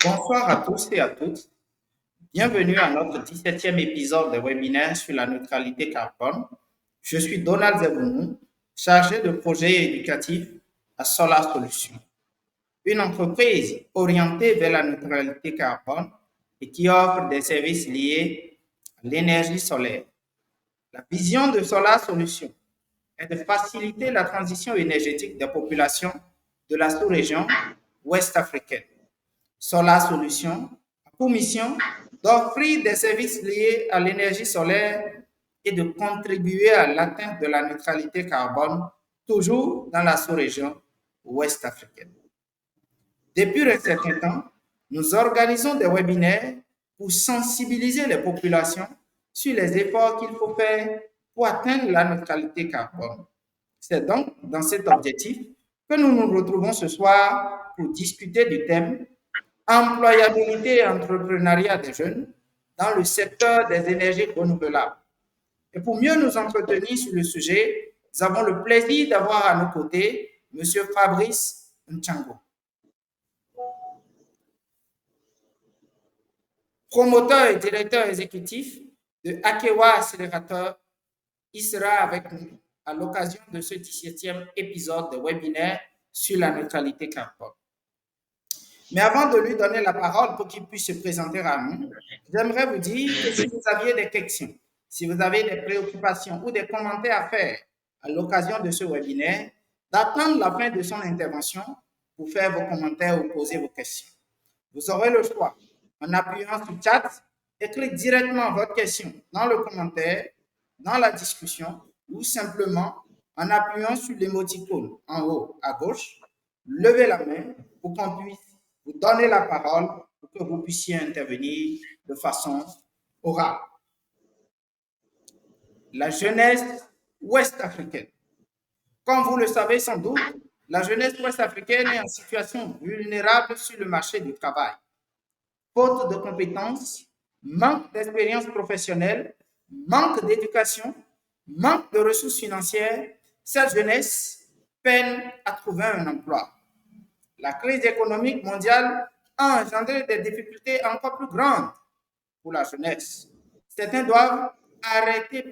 Bonsoir à tous et à toutes. Bienvenue à notre 17e épisode de webinaire sur la neutralité carbone. Je suis Donald Zebounou, chargé de projet éducatif à Solar Solutions, une entreprise orientée vers la neutralité carbone et qui offre des services liés à l'énergie solaire. La vision de Solar Solutions est de faciliter la transition énergétique des populations de la sous-région ouest africaine. Solar Solutions a pour mission d'offrir des services liés à l'énergie solaire et de contribuer à l'atteinte de la neutralité carbone, toujours dans la sous-région ouest africaine. Depuis un certain temps, nous organisons des webinaires pour sensibiliser les populations sur les efforts qu'il faut faire pour atteindre la neutralité carbone. C'est donc dans cet objectif que nous nous retrouvons ce soir pour discuter du thème employabilité et entrepreneuriat des jeunes dans le secteur des énergies renouvelables. Et pour mieux nous entretenir sur le sujet, nous avons le plaisir d'avoir à nos côtés M. Fabrice Ntchango, promoteur et directeur exécutif de Akewa Accélérateur. Il sera avec nous à l'occasion de ce 17e épisode de webinaire sur la neutralité carbone. Mais avant de lui donner la parole pour qu'il puisse se présenter à nous, j'aimerais vous dire que si vous aviez des questions, si vous avez des préoccupations ou des commentaires à faire à l'occasion de ce webinaire, d'attendre la fin de son intervention pour faire vos commentaires ou poser vos questions. Vous aurez le choix, en appuyant sur le chat, écrire directement votre question dans le commentaire, dans la discussion, ou simplement en appuyant sur l'émoticône en haut à gauche, levez la main pour qu'on puisse vous donner la parole pour que vous puissiez intervenir de façon orale. La jeunesse ouest-africaine. Comme vous le savez sans doute, la jeunesse ouest-africaine est en situation vulnérable sur le marché du travail. Faute de compétences, manque d'expérience professionnelle, manque d'éducation, manque de ressources financières, cette jeunesse peine à trouver un emploi. La crise économique mondiale a engendré des difficultés encore plus grandes pour la jeunesse. Certains doivent arrêter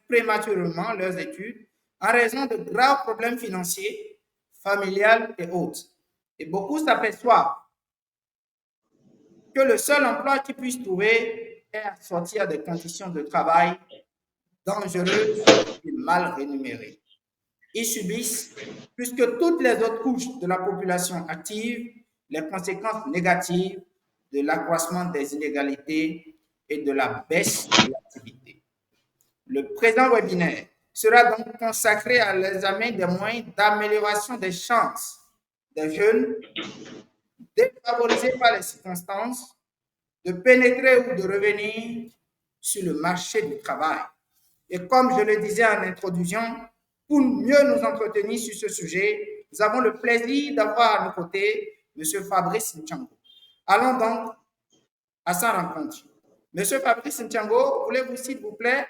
prématurément leurs études en raison de graves problèmes financiers, familiales et autres. Et beaucoup s'aperçoivent que le seul emploi qu'ils puissent trouver est à sortir des conditions de travail dangereuses et mal rémunérées. Ils subissent, plus que toutes les autres couches de la population active, les conséquences négatives de l'accroissement des inégalités et de la baisse de l'activité. Le présent webinaire sera donc consacré à l'examen des moyens d'amélioration des chances des jeunes défavorisés par les circonstances de pénétrer ou de revenir sur le marché du travail. Et comme je le disais en introduction, pour mieux nous entretenir sur ce sujet, nous avons le plaisir d'avoir à nos côtés M. Fabrice Ntchango. Allons donc à sa rencontre. M. Fabrice Ntchango, voulez-vous s'il vous plaît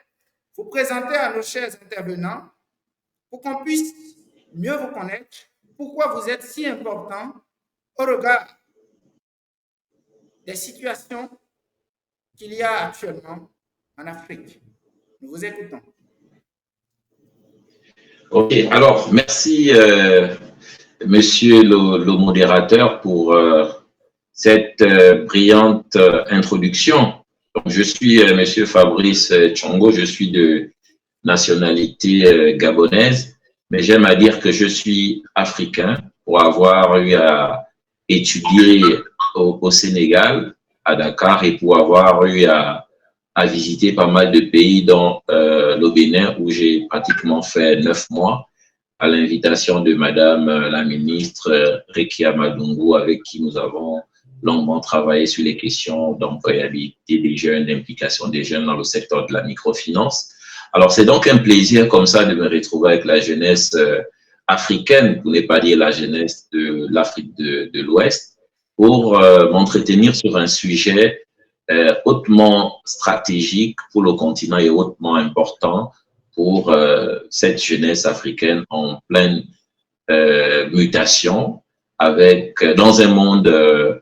vous présenter à nos chers intervenants pour qu'on puisse mieux vous connaître, pourquoi vous êtes si important au regard des situations qu'il y a actuellement en Afrique. Nous vous écoutons. Ok, alors merci monsieur le modérateur pour cette brillante introduction. Donc, je suis monsieur Fabrice Ntchango, je suis de nationalité gabonaise, mais j'aime à dire que je suis africain pour avoir eu à étudier au Sénégal, à Dakar, et pour avoir eu à visiter pas mal de pays, dont le Bénin, où j'ai pratiquement fait 9 mois, à l'invitation de Madame la ministre Rekia Madungu, avec qui nous avons longuement travaillé sur les questions d'employabilité des jeunes, d'implication des jeunes dans le secteur de la microfinance. Alors, c'est donc un plaisir comme ça de me retrouver avec la jeunesse africaine, pour ne pas dire la jeunesse de l'Afrique de l'Ouest, pour m'entretenir sur un sujet hautement stratégique pour le continent et hautement important pour cette jeunesse africaine en pleine mutation, avec dans un monde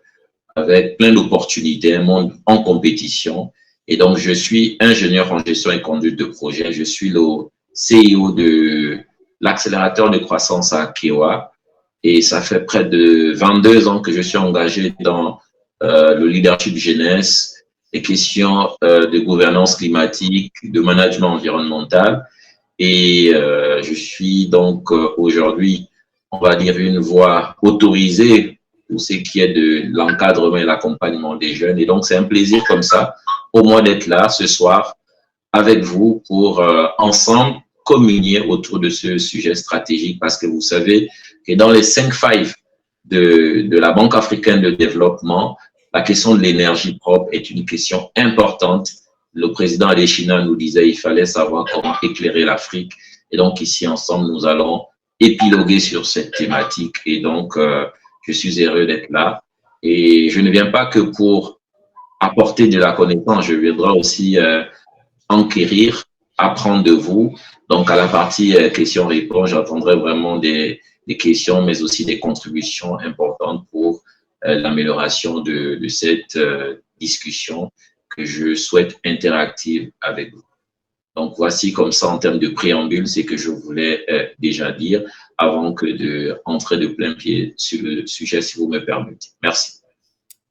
avec plein d'opportunités, un monde en compétition. Et donc, je suis ingénieur en gestion et conduite de projet. Je suis le CEO de l'accélérateur de croissance à Kewa. Et ça fait près de 22 ans que je suis engagé dans le leadership jeunesse, les questions de gouvernance climatique, de management environnemental. Et je suis donc aujourd'hui, on va dire, une voix autorisée pour ce qui est de l'encadrement et l'accompagnement des jeunes. Et donc, c'est un plaisir comme ça, au moins d'être là ce soir avec vous pour ensemble communier autour de ce sujet stratégique, parce que vous savez que dans les 5 failles de la Banque africaine de développement, la question de l'énergie propre est une question importante. Le président Adesina nous disait qu'il fallait savoir comment éclairer l'Afrique. Et donc, ici, ensemble, nous allons épiloguer sur cette thématique. Et donc, je suis heureux d'être là. Et je ne viens pas que pour apporter de la connaissance, je viendrai aussi enquérir, apprendre de vous. Donc, à la partie questions-réponses, j'attendrai vraiment des questions, mais aussi des contributions importantes pour l'amélioration de cette discussion que je souhaite interactive avec vous. Donc, voici comme ça, en termes de préambule, ce que je voulais déjà dire avant que d'entrer de plein pied sur le sujet, si vous me permettez. Merci.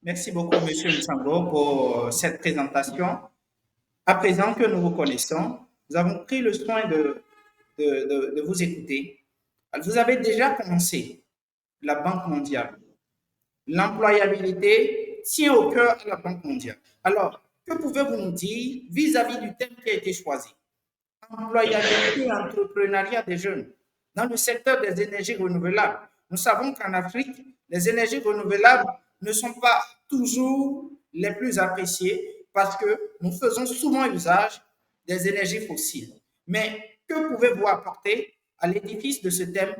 Merci beaucoup, M. Nsango, pour cette présentation. À présent que nous vous connaissons, nous avons pris le soin de vous écouter. Vous avez déjà commencé la Banque mondiale. L'employabilité tient au cœur de la Banque mondiale. Alors, que pouvez-vous nous dire vis-à-vis du thème qui a été choisi? Employabilité et entrepreneuriat des jeunes dans le secteur des énergies renouvelables. Nous savons qu'en Afrique, les énergies renouvelables ne sont pas toujours les plus appréciées parce que nous faisons souvent usage des énergies fossiles. Mais que pouvez-vous apporter à l'édifice de ce thème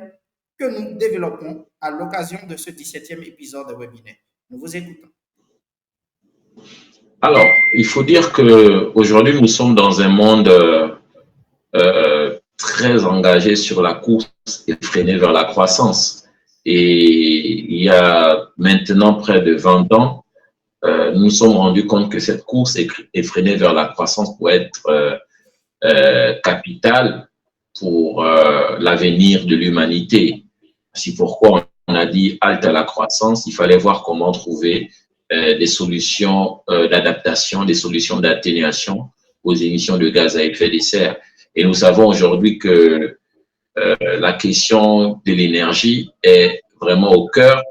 que nous développons à l'occasion de ce 17e épisode de webinaire? Nous vous écoutons. Alors, il faut dire qu'aujourd'hui, nous sommes dans un monde très engagé sur la course effrénée vers la croissance. Et il y a maintenant près de 20 ans, nous nous sommes rendus compte que cette course effrénée vers la croissance pourrait être capitale pour l'avenir de l'humanité. C'est pourquoi on a dit halte à la croissance. Il fallait voir comment trouver des solutions d'adaptation, des solutions d'atténuation aux émissions de gaz à effet de serre. Et nous savons aujourd'hui que la question de l'énergie est vraiment au cœur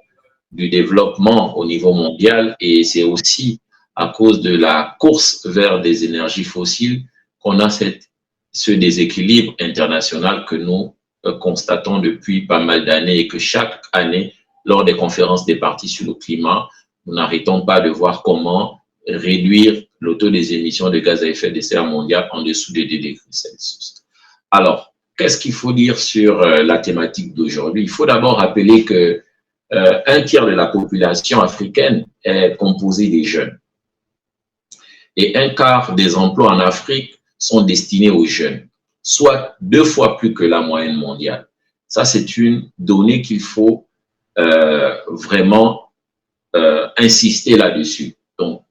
du développement au niveau mondial, et c'est aussi à cause de la course vers des énergies fossiles qu'on a ce déséquilibre international que nous constatons depuis pas mal d'années, et que chaque année, lors des conférences des parties sur le climat, nous n'arrêtons pas de voir comment réduire le taux des émissions de gaz à effet de serre mondial en dessous des 2 degrés Celsius. Alors, qu'est-ce qu'il faut dire sur la thématique d'aujourd'hui? Il faut d'abord rappeler que 1/3 de la population africaine est composée des jeunes. Et 1/4 des emplois en Afrique sont destinés aux jeunes, soit 2 fois plus que la moyenne mondiale. Ça, c'est une donnée qu'il faut vraiment insister là-dessus. Donc,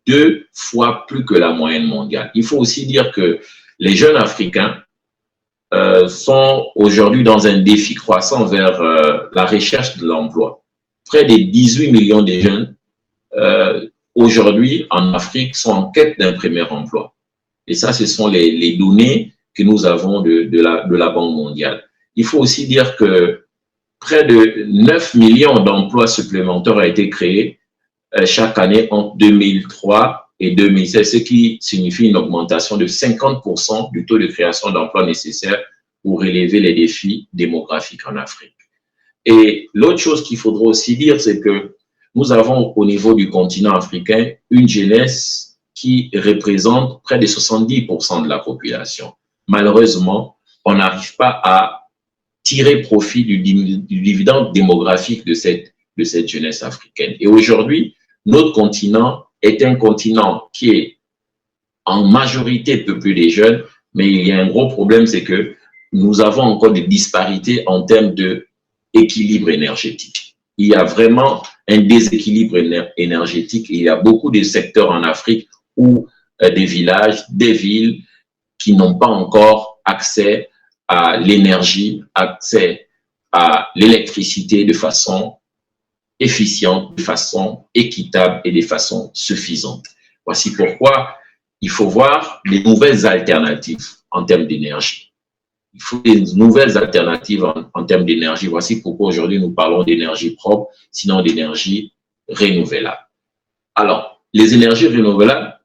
2 fois plus que la moyenne mondiale. Il faut aussi dire que les jeunes africains sont aujourd'hui dans un défi croissant vers la recherche de l'emploi. Près de 18 millions de jeunes aujourd'hui en Afrique sont en quête d'un premier emploi. Et ça, ce sont les données que nous avons de la Banque mondiale. Il faut aussi dire que près de 9 millions d'emplois supplémentaires ont été créés chaque année entre 2003 et 2016, ce qui signifie une augmentation de 50% du taux de création d'emplois nécessaires pour relever les défis démographiques en Afrique. Et l'autre chose qu'il faudra aussi dire, c'est que nous avons au niveau du continent africain une jeunesse qui représente près de 70% de la population. Malheureusement, on n'arrive pas à tirer profit du dividende démographique de cette jeunesse africaine. Et aujourd'hui, notre continent est un continent qui est en majorité peuplé des jeunes, mais il y a un gros problème, c'est que nous avons encore des disparités en termes d'équilibre énergétique. il y a vraiment un déséquilibre énergétique. Il y a beaucoup de secteurs en Afrique où des villages, des villes qui n'ont pas encore accès à l'énergie, accès à l'électricité de façon efficiente, de façon équitable et de façon suffisante. Voici pourquoi il faut voir des nouvelles alternatives en termes d'énergie. Il faut des nouvelles alternatives en termes d'énergie. Voici pourquoi aujourd'hui nous parlons d'énergie propre, sinon d'énergie renouvelable. Alors, les énergies renouvelables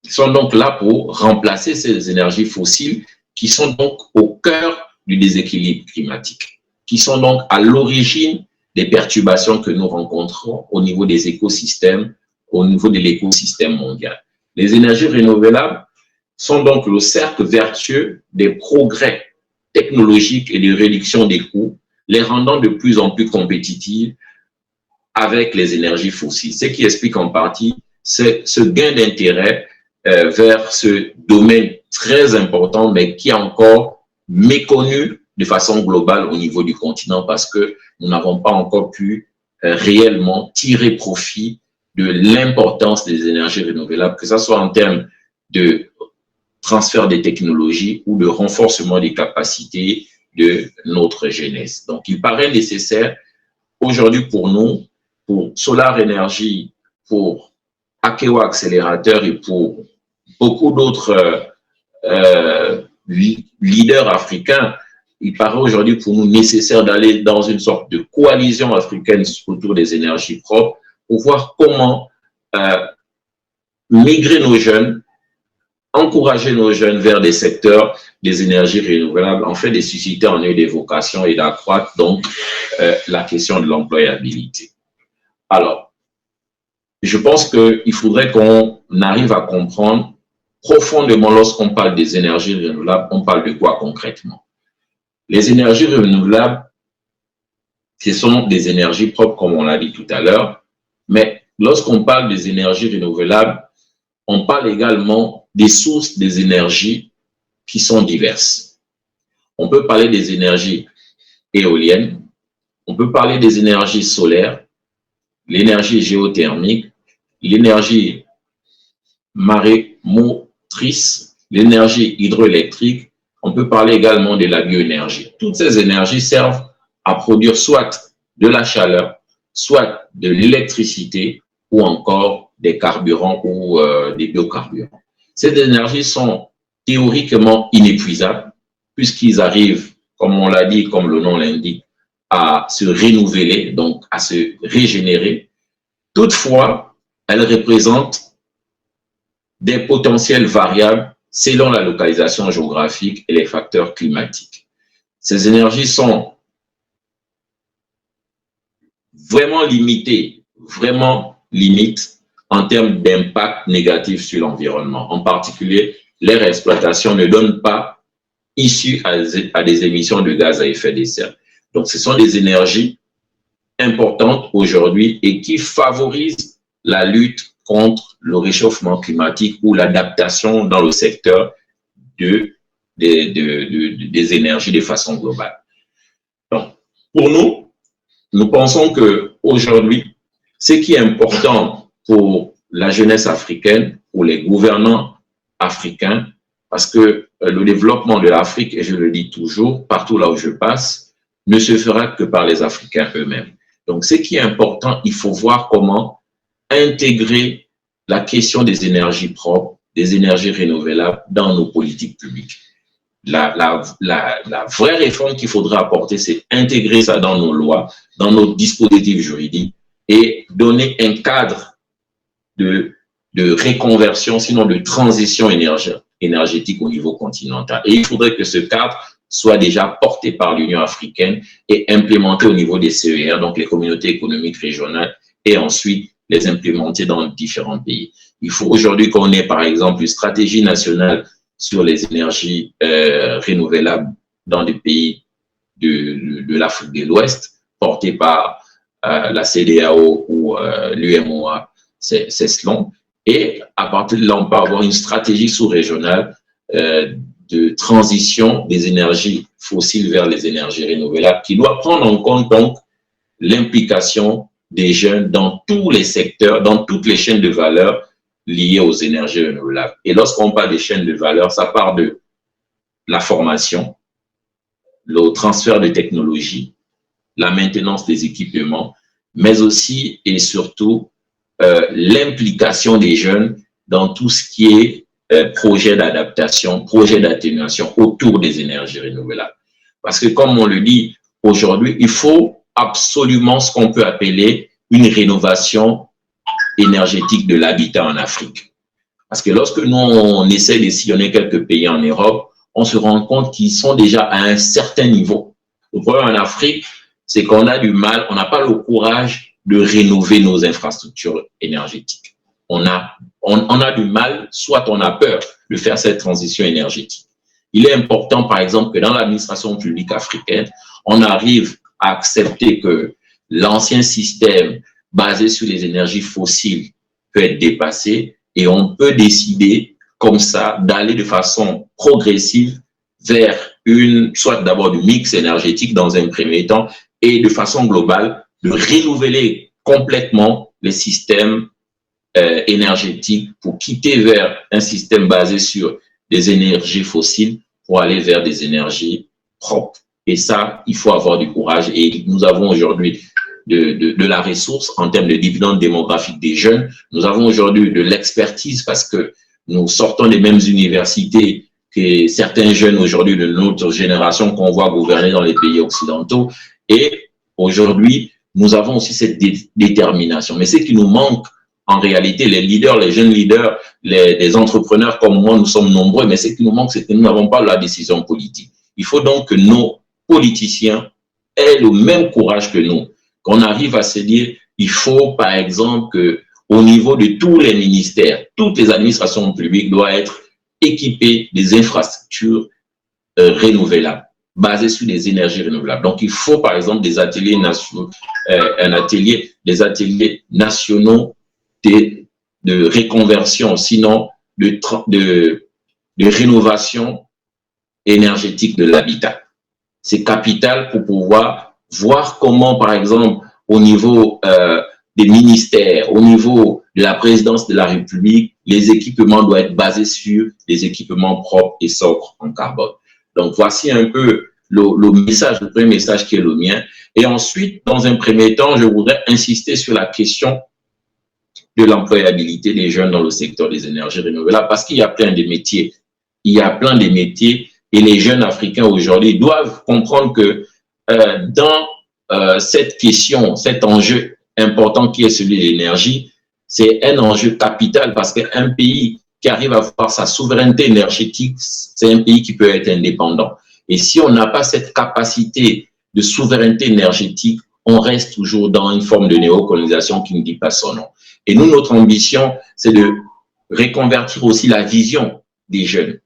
sont donc là pour remplacer ces énergies fossiles qui sont donc au cœur du déséquilibre climatique, qui sont donc à l'origine des perturbations que nous rencontrons au niveau des écosystèmes, au niveau de l'écosystème mondial. Les énergies renouvelables sont donc le cercle vertueux des progrès technologiques et de réduction des coûts, les rendant de plus en plus compétitives avec les énergies fossiles. Ce qui explique en partie ce gain d'intérêt vers ce domaine très important, mais qui est encore méconnu de façon globale au niveau du continent parce que nous n'avons pas encore pu réellement tirer profit de l'importance des énergies renouvelables, que ce soit en termes de transfert des technologies ou de renforcement des capacités de notre jeunesse. Donc, il paraît nécessaire aujourd'hui pour nous, pour Solar Energy, pour Akewa Accélérateur et pour beaucoup d'autres leaders africains, il paraît aujourd'hui pour nous nécessaire d'aller dans une sorte de coalition africaine autour des énergies propres pour voir comment migrer nos jeunes, encourager nos jeunes vers des secteurs des énergies renouvelables, en fait de susciter en eux des vocations et d'accroître donc la question de l'employabilité. Alors, je pense qu'il faudrait qu'on arrive à comprendre profondément lorsqu'on parle des énergies renouvelables, on parle de quoi concrètement? Les énergies renouvelables, ce sont des énergies propres, comme on l'a dit tout à l'heure, mais lorsqu'on parle des énergies renouvelables, on parle également des sources des énergies qui sont diverses. On peut parler des énergies éoliennes, on peut parler des énergies solaires, l'énergie géothermique, l'énergie marémotrice, l'énergie hydroélectrique. On peut parler également de la bioénergie. Toutes ces énergies servent à produire soit de la chaleur, soit de l'électricité ou encore des carburants ou des biocarburants. Ces énergies sont théoriquement inépuisables puisqu'ils arrivent, comme on l'a dit, comme le nom l'indique, à se renouveler, donc à se régénérer. Toutefois, elles représentent des potentiels variables selon la localisation géographique et les facteurs climatiques. Ces énergies sont vraiment limitées, vraiment limites en termes d'impact négatif sur l'environnement. En particulier, leur exploitation ne donne pas issue à des émissions de gaz à effet de serre. Donc, ce sont des énergies importantes aujourd'hui et qui favorisent la lutte contre le réchauffement climatique ou l'adaptation dans le secteur des énergies de façon globale. Donc, pour nous, nous pensons qu'aujourd'hui, ce qui est important pour la jeunesse africaine, pour les gouvernants africains, parce que le développement de l'Afrique, et je le dis toujours, partout là où je passe, ne se fera que par les Africains eux-mêmes. Donc, ce qui est important, il faut voir comment intégrer la question des énergies propres, des énergies renouvelables dans nos politiques publiques. La vraie réforme qu'il faudra apporter, c'est intégrer ça dans nos lois, dans nos dispositifs juridiques et donner un cadre de reconversion, sinon de transition énergétique au niveau continental. Et il faudrait que ce cadre soit déjà porté par l'Union africaine et implémenté au niveau des CER, donc les communautés économiques régionales, et ensuite les implémenter dans différents pays. Il faut aujourd'hui qu'on ait, par exemple, une stratégie nationale sur les énergies renouvelables dans des pays de l'Afrique de l'Ouest, portée par la CEDEAO ou l'UMOA, CESLON. Et à partir de là, on peut avoir une stratégie sous-régionale de transition des énergies fossiles vers les énergies renouvelables qui doit prendre en compte donc l'implication des jeunes dans tous les secteurs, dans toutes les chaînes de valeur liées aux énergies renouvelables. Et lorsqu'on parle des chaînes de valeur, ça part de la formation, le transfert de technologie, la maintenance des équipements, mais aussi et surtout l'implication des jeunes dans tout ce qui est projet d'adaptation, projet d'atténuation autour des énergies renouvelables. Parce que comme on le dit aujourd'hui, il faut absolument ce qu'on peut appeler une rénovation énergétique de l'habitat en Afrique. Parce que lorsque nous, on essaie de sillonner quelques pays en Europe, on se rend compte qu'ils sont déjà à un certain niveau. Le problème en Afrique, c'est qu'on a du mal, on n'a pas le courage de rénover nos infrastructures énergétiques. On a du mal, soit on a peur de faire cette transition énergétique. Il est important, par exemple, que dans l'administration publique africaine, on arrive à accepter que l'ancien système basé sur les énergies fossiles peut être dépassé et on peut décider comme ça d'aller de façon progressive vers soit d'abord du mix énergétique dans un premier temps et de façon globale de renouveler complètement les systèmes énergétiques pour quitter vers un système basé sur des énergies fossiles pour aller vers des énergies propres. Et ça, il faut avoir du courage. Et nous avons aujourd'hui de la ressource en termes de dividendes démographiques des jeunes. Nous avons aujourd'hui de l'expertise parce que nous sortons des mêmes universités que certains jeunes aujourd'hui de notre génération qu'on voit gouverner dans les pays occidentaux. Et aujourd'hui, nous avons aussi cette détermination. Mais ce qui nous manque, en réalité, les leaders, les jeunes leaders, les entrepreneurs comme moi, nous sommes nombreux, mais ce qui nous manque, c'est que nous n'avons pas la décision politique. Il faut donc que nos politiciens aient le même courage que nous, qu'on arrive à se dire, il faut par exemple qu'au niveau de tous les ministères, toutes les administrations publiques doivent être équipées des infrastructures renouvelables, basées sur des énergies renouvelables. Donc, il faut par exemple des ateliers nationaux, des ateliers nationaux de reconversion, sinon de rénovation énergétique de l'habitat. C'est capital pour pouvoir voir comment, par exemple, au niveau des ministères, au niveau de la présidence de la République, les équipements doivent être basés sur des équipements propres et sobres en carbone. Donc, voici un peu le message, le premier message qui est le mien. Et ensuite, dans un premier temps, je voudrais insister sur la question de l'employabilité des jeunes dans le secteur des énergies renouvelables parce qu'il y a plein de métiers. Il y a plein de métiers et les jeunes Africains aujourd'hui doivent comprendre que dans cette question, cet enjeu important qui est celui de l'énergie, c'est un enjeu capital parce qu'un pays qui arrive à avoir sa souveraineté énergétique, c'est un pays qui peut être indépendant. Et si on n'a pas cette capacité de souveraineté énergétique, on reste toujours dans une forme de néocolonisation qui ne dit pas son nom. Et nous, notre ambition, c'est de reconvertir aussi la vision des jeunes,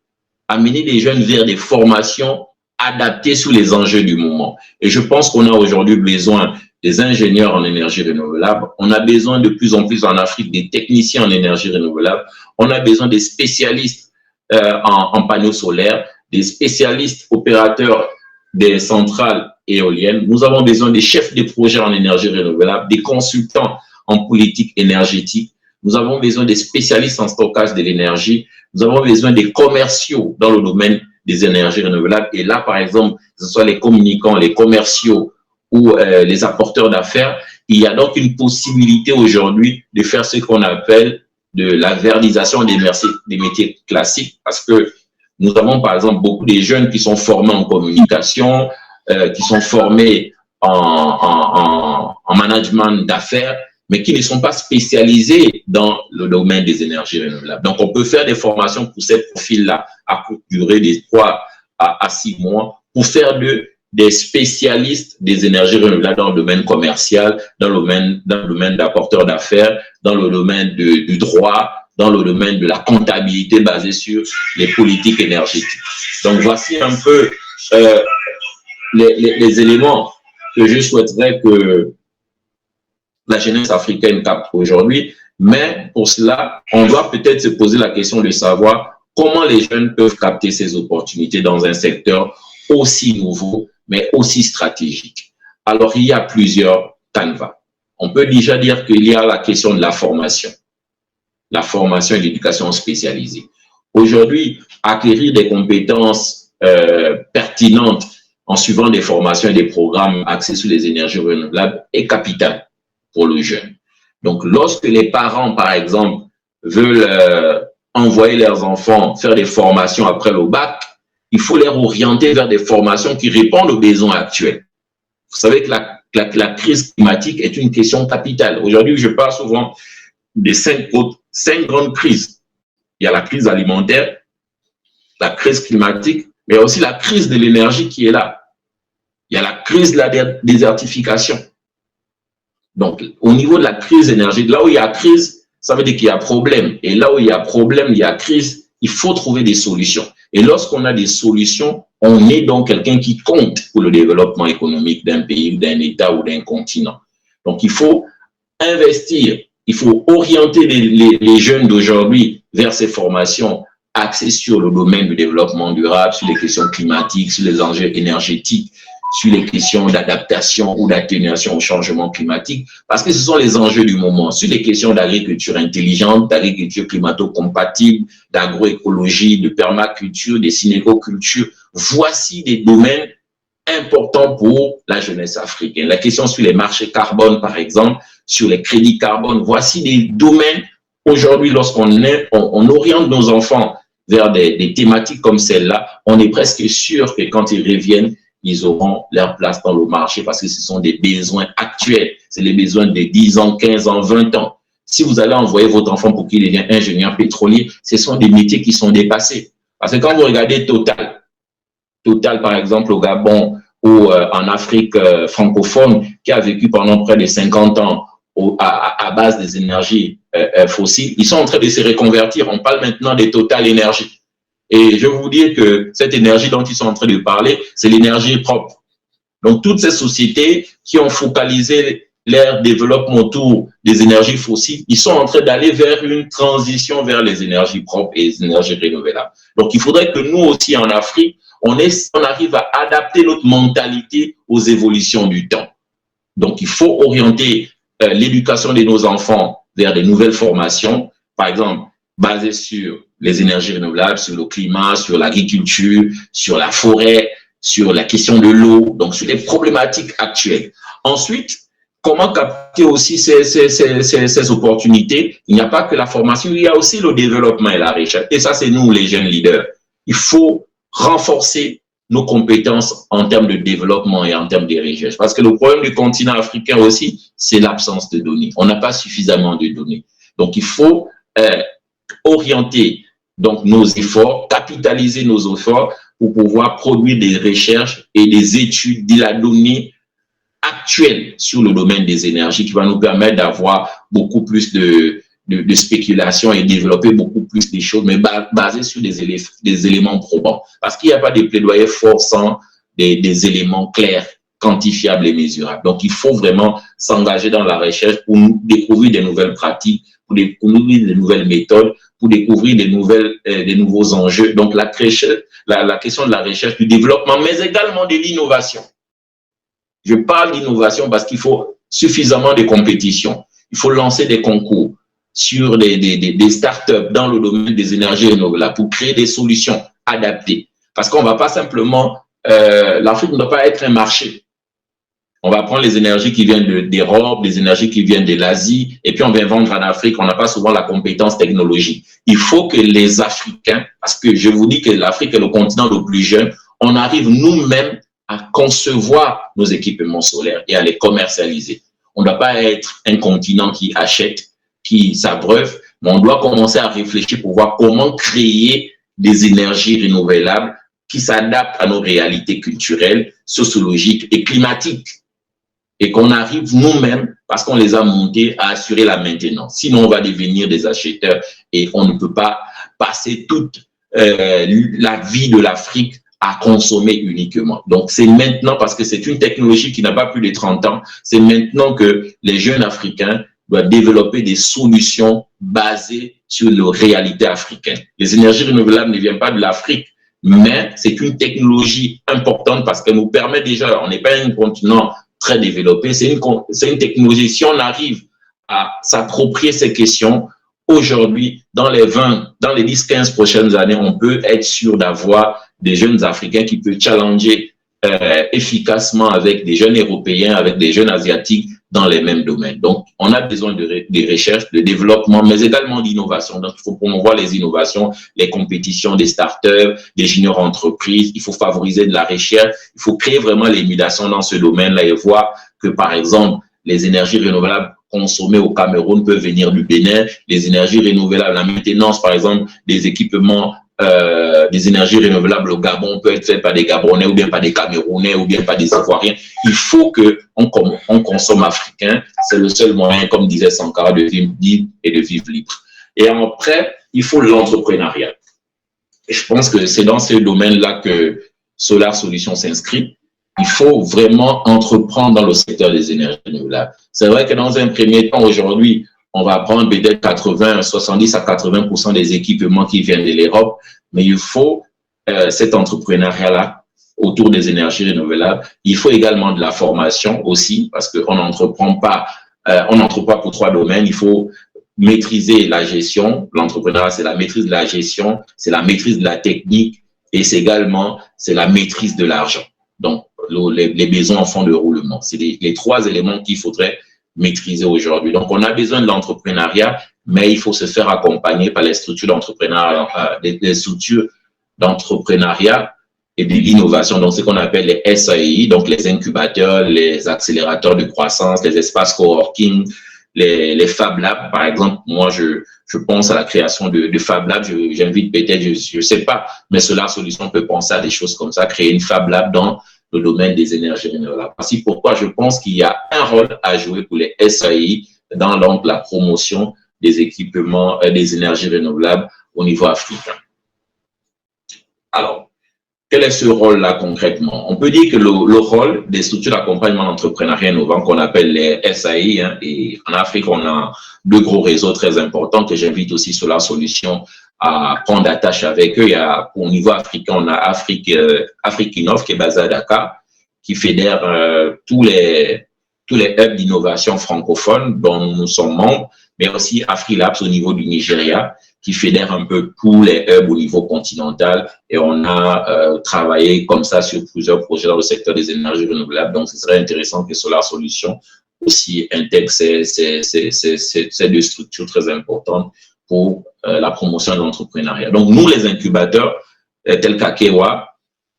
amener les jeunes vers des formations adaptées sur les enjeux du moment. Et je pense qu'on a aujourd'hui besoin des ingénieurs en énergie renouvelable. On a besoin de plus en plus en Afrique des techniciens en énergie renouvelable. On a besoin des spécialistes en panneaux solaires, des spécialistes opérateurs des centrales éoliennes. Nous avons besoin des chefs de projet en énergie renouvelable, des consultants en politique énergétique. Nous avons besoin des spécialistes en stockage de l'énergie. Nous avons besoin des commerciaux dans le domaine des énergies renouvelables. Et là, par exemple, que ce soit les communicants, les commerciaux ou les apporteurs d'affaires, il y a donc une possibilité aujourd'hui de faire ce qu'on appelle de la verdisation des métiers classiques parce que nous avons par exemple beaucoup de jeunes qui sont formés en communication, qui sont formés en management d'affaires, mais qui ne sont pas spécialisés dans le domaine des énergies renouvelables. Donc, on peut faire des formations pour ces profils-là à courte durée, de 3 à 6 mois, pour faire des spécialistes des énergies renouvelables dans le domaine commercial, dans le domaine d'apporteurs d'affaires, dans le domaine du droit, dans le domaine de la comptabilité basée sur les politiques énergétiques. Donc, voici un peu les éléments que je souhaiterais que la jeunesse africaine capte aujourd'hui. Mais pour cela, on doit peut-être se poser la question de savoir comment les jeunes peuvent capter ces opportunités dans un secteur aussi nouveau, mais aussi stratégique. Alors, il y a plusieurs canevas. On peut déjà dire qu'il y a la question de la formation et l'éducation spécialisée. Aujourd'hui, acquérir des compétences pertinentes en suivant des formations et des programmes axés sur les énergies renouvelables est capital pour le jeune. Donc, lorsque les parents, par exemple, veulent envoyer leurs enfants faire des formations après le bac, il faut les orienter vers des formations qui répondent aux besoins actuels. Vous savez que la crise climatique est une question capitale. Aujourd'hui, je parle souvent des cinq grandes crises. Il y a la crise alimentaire, la crise climatique, mais aussi la crise de l'énergie qui est là. Il y a la crise de la désertification. Donc, au niveau de la crise énergétique, là où il y a crise, ça veut dire qu'il y a problème. Et là où il y a problème, il y a crise, il faut trouver des solutions. Et lorsqu'on a des solutions, on est donc quelqu'un qui compte pour le développement économique d'un pays, d'un État ou d'un continent. Donc, il faut investir, il faut orienter les jeunes d'aujourd'hui vers ces formations axées sur le domaine du développement durable, sur les questions climatiques, sur les enjeux énergétiques, sur les questions d'adaptation ou d'atténuation au changement climatique, parce que ce sont les enjeux du moment, sur les questions d'agriculture intelligente, d'agriculture climato-compatible, d'agroécologie, de permaculture, de synécoculture. Voici des domaines importants pour la jeunesse africaine. La question sur les marchés carbone, par exemple, sur les crédits carbone, voici des domaines, aujourd'hui, lorsqu'on oriente nos enfants vers des thématiques comme celle-là, on est presque sûr que quand ils reviennent, ils auront leur place dans le marché parce que ce sont des besoins actuels. C'est les besoins de 10 ans, 15 ans, 20 ans. Si vous allez envoyer votre enfant pour qu'il devienne ingénieur pétrolier, ce sont des métiers qui sont dépassés. Parce que quand vous regardez Total par exemple au Gabon ou en Afrique francophone, qui a vécu pendant près de 50 ans à base des énergies fossiles, ils sont en train de se reconvertir. On parle maintenant des Total Énergie. Et je vais vous dire que cette énergie dont ils sont en train de parler, c'est l'énergie propre. Donc, toutes ces sociétés qui ont focalisé leur développement autour des énergies fossiles, ils sont en train d'aller vers une transition vers les énergies propres et les énergies renouvelables. Donc, il faudrait que nous aussi en Afrique, on arrive à adapter notre mentalité aux évolutions du temps. Donc, il faut orienter l'éducation de nos enfants vers des nouvelles formations, par exemple, basées sur les énergies renouvelables, sur le climat, sur l'agriculture, sur la forêt, sur la question de l'eau, donc sur les problématiques actuelles. Ensuite, comment capter aussi ces opportunités? Il n'y a pas que la formation, il y a aussi le développement et la recherche. Et ça, c'est nous, les jeunes leaders. Il faut renforcer nos compétences en termes de développement et en termes de recherche. Parce que le problème du continent africain aussi, c'est l'absence de données. On n'a pas suffisamment de données. Donc, il faut orienter donc nos efforts, capitaliser nos efforts pour pouvoir produire des recherches et des études de la donnée actuelle sur le domaine des énergies qui va nous permettre d'avoir beaucoup plus de spéculation et développer beaucoup plus des choses, mais basées sur des éléments probants. Parce qu'il n'y a pas de plaidoyer fort sans des éléments clairs, quantifiables et mesurables. Donc, il faut vraiment s'engager dans la recherche pour découvrir des nouvelles pratiques, pour découvrir des nouvelles méthodes, pour découvrir des nouveaux enjeux. Donc, la question de la recherche, du développement, mais également de l'innovation. Je parle d'innovation parce qu'il faut suffisamment de compétition. Il faut lancer des concours sur des startups dans le domaine des énergies renouvelables pour créer des solutions adaptées. Parce qu'on ne va pas simplement... l'Afrique ne doit pas être un marché. On va prendre les énergies qui viennent d'Europe, les énergies qui viennent de l'Asie, et puis on va vendre en Afrique. On n'a pas souvent la compétence technologique. Il faut que les Africains, parce que je vous dis que l'Afrique est le continent le plus jeune, on arrive nous-mêmes à concevoir nos équipements solaires et à les commercialiser. On ne doit pas être un continent qui achète, qui s'abreuve, mais on doit commencer à réfléchir pour voir comment créer des énergies renouvelables qui s'adaptent à nos réalités culturelles, sociologiques et climatiques. Et qu'on arrive nous-mêmes, parce qu'on les a montés, à assurer la maintenance. Sinon, on va devenir des acheteurs et on ne peut pas passer toute la vie de l'Afrique à consommer uniquement. Donc, c'est maintenant, parce que c'est une technologie qui n'a pas plus de 30 ans, c'est maintenant que les jeunes Africains doivent développer des solutions basées sur les réalités africaines. Les énergies renouvelables ne viennent pas de l'Afrique, mais c'est une technologie importante parce qu'elle nous permet déjà, on n'est pas un continent très développé. C'est une technologie. Si on arrive à s'approprier ces questions, aujourd'hui, dans les 10-15 prochaines années, on peut être sûr d'avoir des jeunes Africains qui peuvent challenger efficacement avec des jeunes Européens, avec des jeunes Asiatiques dans les mêmes domaines. Donc, on a besoin de recherche, de développement, mais également d'innovation. Donc, il faut promouvoir les innovations, les compétitions des startups, des juniors entreprises. Il faut favoriser de la recherche. Il faut créer vraiment l'émulation dans ce domaine-là et voir que, par exemple, les énergies renouvelables consommées au Cameroun peuvent venir du Bénin. Les énergies renouvelables, la maintenance, par exemple, des équipements des énergies renouvelables au Gabon peut être fait par des Gabonais ou bien par des Camerounais ou bien par des Ivoiriens. Il faut qu'on consomme africain. C'est le seul moyen, comme disait Sankara, de vivre libre et de vivre libre. Et après, il faut l'entrepreneuriat. Et je pense que c'est dans ce domaine-là que Solar Solutions s'inscrit. Il faut vraiment entreprendre dans le secteur des énergies renouvelables. C'est vrai que dans un premier temps, aujourd'hui, on va prendre peut-être 70 à 80% des équipements qui viennent de l'Europe, mais il faut cet entrepreneuriat-là autour des énergies renouvelables. Il faut également de la formation aussi, parce qu'on n'entreprend pas, pour 3 domaines. Il faut maîtriser la gestion. L'entrepreneuriat, c'est la maîtrise de la gestion, c'est la maîtrise de la technique et c'est également la maîtrise de l'argent. Donc, les besoins en fonds de roulement. C'est les 3 éléments qu'il faudrait maîtriser aujourd'hui. Donc, on a besoin de l'entrepreneuriat, mais il faut se faire accompagner par les structures d'entrepreneuriat, des structures d'entrepreneuriat et de l'innovation. Donc, ce qu'on appelle les SAI, donc les incubateurs, les accélérateurs de croissance, les espaces coworking, les Fab Labs, par exemple. Moi, je pense à la création de Fab Labs. J'invite peut-être, je sais pas, mais Solar Solutions peut penser à des choses comme ça, créer une Fab Lab dans le domaine des énergies renouvelables. Voici pourquoi je pense qu'il y a un rôle à jouer pour les SAI dans donc la promotion des équipements des énergies renouvelables au niveau africain. Alors, quel est ce rôle-là concrètement? On peut dire que le rôle des structures d'accompagnement d'entrepreneuriat innovant qu'on appelle les SAI, et en Afrique, on a 2 gros réseaux très importants que j'invite aussi Solar Solutions à prendre attache avec eux. Au niveau africain, on a Afrique Innov qui est basé à Dakar, qui fédère tous les hubs d'innovation francophones dont nous sommes membres, mais aussi AfriLabs au niveau du Nigeria, qui fédère un peu tous les hubs au niveau continental. Et on a travaillé comme ça sur plusieurs projets dans le secteur des énergies renouvelables. Donc, ce serait intéressant que Solar Solutions aussi intègre ces 2 structures très importantes pour la promotion de l'entrepreneuriat. Donc, nous, les incubateurs, tels qu'Akewa,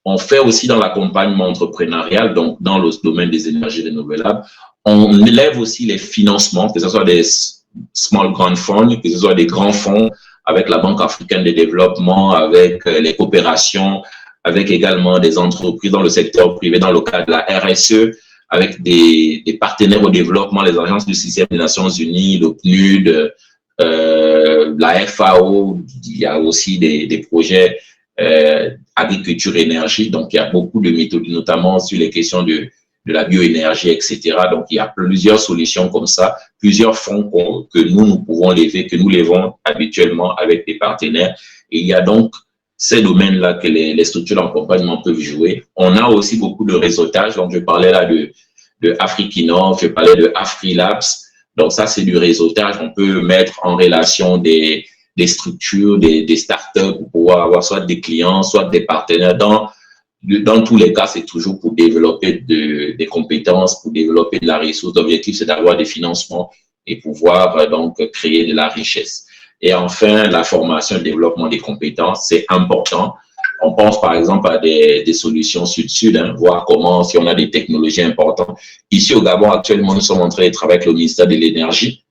on fait aussi dans l'accompagnement entrepreneurial, donc dans le domaine des énergies renouvelables. On élève aussi les financements, que ce soit des small grant funds, que ce soit des grands fonds avec la Banque africaine de développement, avec les coopérations, avec également des entreprises dans le secteur privé, dans le cadre de la RSE, avec des partenaires au développement, les agences du système des Nations Unies, le PNUD, la FAO. Il y a aussi des projets agriculture-énergie. Donc, il y a beaucoup de méthodes, notamment sur les questions de la bioénergie, etc. Donc, il y a plusieurs solutions comme ça, plusieurs fonds que nous pouvons lever, que nous levons habituellement avec des partenaires. Et il y a donc ces domaines-là que les structures d'accompagnement peuvent jouer. On a aussi beaucoup de réseautage. Donc, je parlais là de Afrique Innov, je parlais de AfriLabs. Donc, ça, c'est du réseautage. On peut mettre en relation des structures, des startups pour pouvoir avoir soit des clients, soit des partenaires. Dans tous les cas, c'est toujours pour développer des compétences, pour développer de la ressource. L'objectif, c'est d'avoir des financements et pouvoir donc créer de la richesse. Et enfin, la formation et le développement des compétences, c'est important. On pense par exemple à des solutions sud-sud, voir comment, si on a des technologies importantes. Ici au Gabon, actuellement, nous sommes en train de travailler avec le ministère de l'Énergie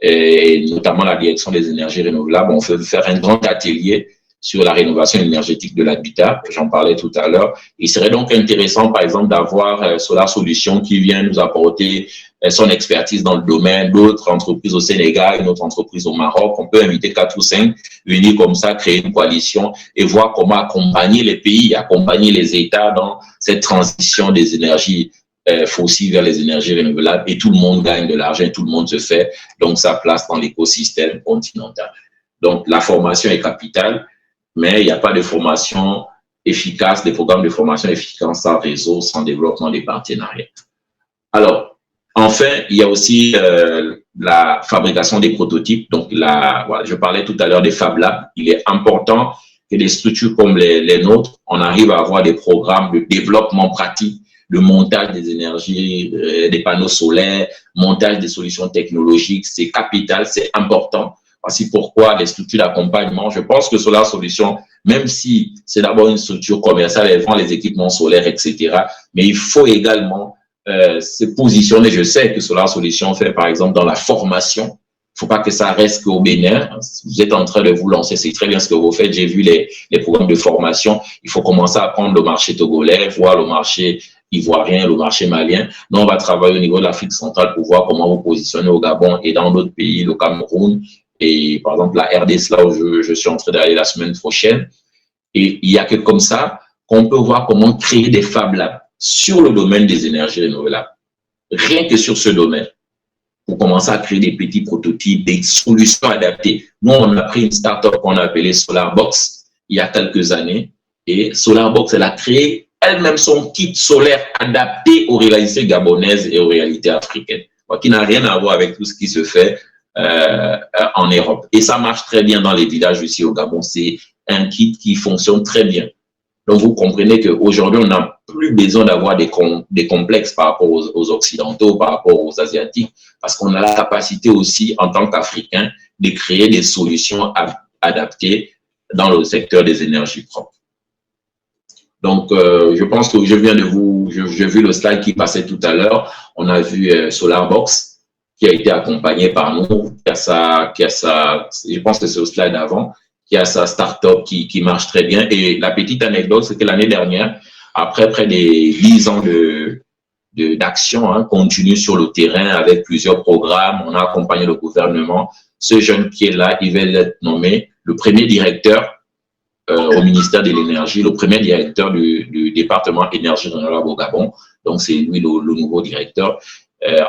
et notamment la direction des énergies renouvelables. On veut faire un grand atelier sur la rénovation énergétique de l'habitat, j'en parlais tout à l'heure. Il serait donc intéressant, par exemple, d'avoir Solar Solutions qui vient nous apporter son expertise dans le domaine, d'autres entreprises au Sénégal, une autre entreprise au Maroc. On peut inviter 4 ou 5, venir comme ça, créer une coalition et voir comment accompagner les pays, accompagner les États dans cette transition des énergies fossiles vers les énergies renouvelables. Et tout le monde gagne de l'argent, tout le monde se fait donc sa place dans l'écosystème continental. Donc, la formation est capitale, mais il n'y a pas de formation efficace, des programmes de formation efficaces sans réseau, sans développement des partenariats. Alors, enfin, il y a aussi la fabrication des prototypes. Donc, voilà, je parlais tout à l'heure des Fab Labs. Il est important que des structures comme les nôtres, on arrive à avoir des programmes de développement pratique, de montage des énergies, des panneaux solaires, montage des solutions technologiques. C'est capital, c'est important. Voici pourquoi les structures d'accompagnement, je pense que Solar Solutions, même si c'est d'abord une structure commerciale, elle vend les équipements solaires, etc., mais il faut également se positionner. Je sais que Solar Solutions fait, par exemple, dans la formation. Il ne faut pas que ça reste qu'au Bénin. Vous êtes en train de vous lancer, c'est très bien ce que vous faites. J'ai vu les programmes de formation. Il faut commencer à prendre le marché togolais, voir le marché ivoirien, le marché malien. Nous, on va travailler au niveau de l'Afrique centrale pour voir comment vous positionnez au Gabon et dans d'autres pays, le Cameroun et par exemple la RDC, là où je suis en train d'aller la semaine prochaine. Et il y a que comme ça qu'on peut voir comment créer des Fab Labs sur le domaine des énergies renouvelables. Rien que sur ce domaine, pour commencer à créer des petits prototypes, des solutions adaptées. Nous, on a pris une start-up qu'on a appelée SolarBox il y a quelques années. Et SolarBox, elle a créé elle-même son kit solaire adapté aux réalités gabonaises et aux réalités africaines, qui n'a rien à voir avec tout ce qui se fait en Europe. Et ça marche très bien dans les villages ici au Gabon. C'est un kit qui fonctionne très bien. Donc, vous comprenez qu'aujourd'hui, on n'a plus besoin d'avoir des complexes par rapport aux Occidentaux, par rapport aux Asiatiques, parce qu'on a la capacité aussi, en tant qu'Africains, de créer des solutions adaptées dans le secteur des énergies propres. Donc, je pense que j'ai vu le slide qui passait tout à l'heure. On a vu SolarBox, qui a été accompagné par nous, je pense que c'est au slide avant, qui a sa start-up qui marche très bien. Et la petite anecdote, c'est que l'année dernière, après près de 10 ans d'action continue sur le terrain avec plusieurs programmes, on a accompagné le gouvernement. Ce jeune qui est là, il va être nommé le premier directeur au ministère de l'Énergie, le premier directeur du département énergie renouvelable au Gabon. Donc, c'est lui le nouveau directeur.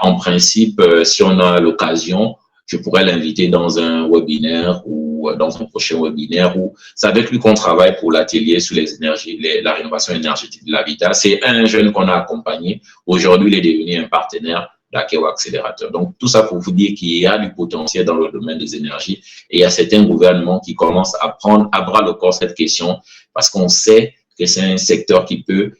En principe, si on a l'occasion, je pourrais l'inviter dans un webinaire ou dans un prochain webinaire où c'est avec lui qu'on travaille pour l'atelier sur les énergies, la rénovation énergétique de l'habitat. C'est un jeune qu'on a accompagné. Aujourd'hui, il est devenu un partenaire d'Akeo Accélérateur. Donc, tout ça pour vous dire qu'il y a du potentiel dans le domaine des énergies et il y a certains gouvernements qui commencent à prendre à bras le corps cette question parce qu'on sait que c'est un secteur qui peut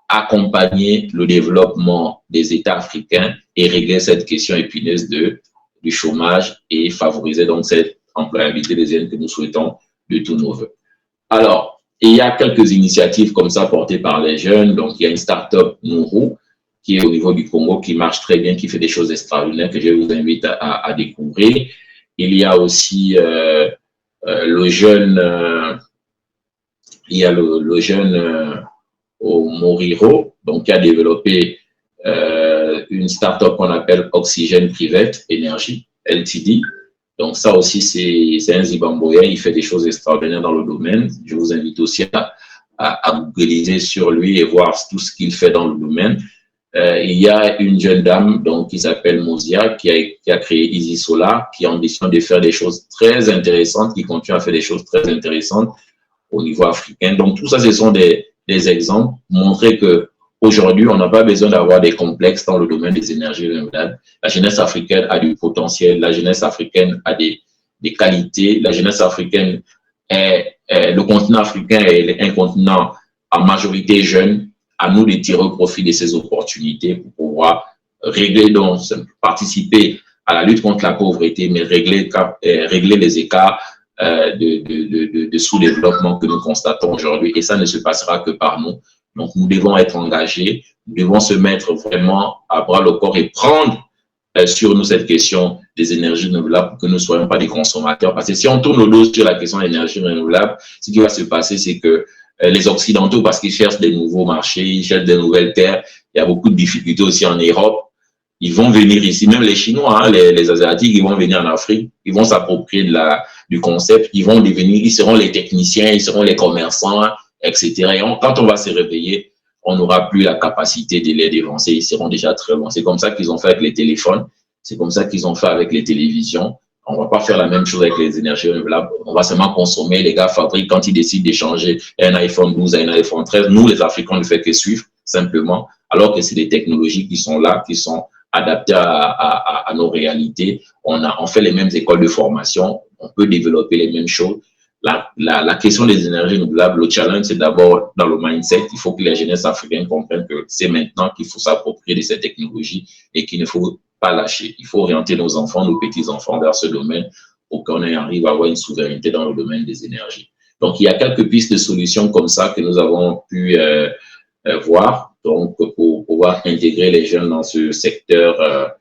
accompagner le développement des États africains et régler cette question épineuse du chômage et favoriser donc cette employabilité des jeunes que nous souhaitons de tous nos voeux. Alors, il y a quelques initiatives comme ça portées par les jeunes. Donc, il y a une start-up Nourou qui est au niveau du Congo, qui marche très bien, qui fait des choses extraordinaires que je vous invite à découvrir. Il y a aussi le jeune au Moriro, donc qui a développé une start-up qu'on appelle Oxygène Private Energy, LTD. Donc ça aussi, c'est un Zimbabwéen, il fait des choses extraordinaires dans le domaine. Je vous invite aussi à googliser sur lui et voir tout ce qu'il fait dans le domaine. Il y a une jeune dame donc, qui s'appelle Mozia, qui a créé Easy Solar, qui a ambition de faire des choses très intéressantes, qui continue à faire des choses très intéressantes au niveau africain. Donc tout ça, ce sont des exemples, montrer qu'aujourd'hui, on n'a pas besoin d'avoir des complexes dans le domaine des énergies renouvelables. La jeunesse africaine a du potentiel, la jeunesse africaine a des qualités, la jeunesse africaine le continent africain est un continent en majorité jeune. À nous de tirer profit de ces opportunités pour pouvoir régler, donc participer à la lutte contre la pauvreté, mais régler les écarts de sous-développement que nous constatons aujourd'hui. Et ça ne se passera que par nous. Donc, nous devons être engagés, nous devons se mettre vraiment à bras le corps et prendre sur nous cette question des énergies renouvelables pour que nous ne soyons pas des consommateurs. Parce que si on tourne le dos sur la question des énergies renouvelables, ce qui va se passer, c'est que les Occidentaux, parce qu'ils cherchent des nouveaux marchés, ils cherchent des nouvelles terres, il y a beaucoup de difficultés aussi en Europe. Ils vont venir ici, même les Chinois, les Asiatiques, ils vont venir en Afrique, ils vont s'approprier du concept, ils seront les techniciens, ils seront les commerçants, etc. Et quand on va se réveiller, on n'aura plus la capacité de les dévancer, ils seront déjà très loin. C'est comme ça qu'ils ont fait avec les téléphones, c'est comme ça qu'ils ont fait avec les télévisions. On ne va pas faire la même chose avec les énergies renouvelables. On va seulement consommer. Les gars fabriquent quand ils décident d'échanger un iPhone 12 à un iPhone 13. Nous, les Africains, on ne fait que suivre simplement alors que c'est des technologies qui sont là, qui sont adaptées à nos réalités. On fait les mêmes écoles de formation, on peut développer les mêmes choses. La question des énergies renouvelables, le challenge, c'est d'abord dans le mindset. Il faut que les jeunesses africaines comprennent que c'est maintenant qu'il faut s'approprier de ces technologies et qu'il ne faut pas lâcher. Il faut orienter nos enfants, nos petits-enfants vers ce domaine pour qu'on arrive à avoir une souveraineté dans le domaine des énergies. Donc, il y a quelques pistes de solutions comme ça que nous avons pu voir, donc pour pouvoir intégrer les jeunes dans ce secteur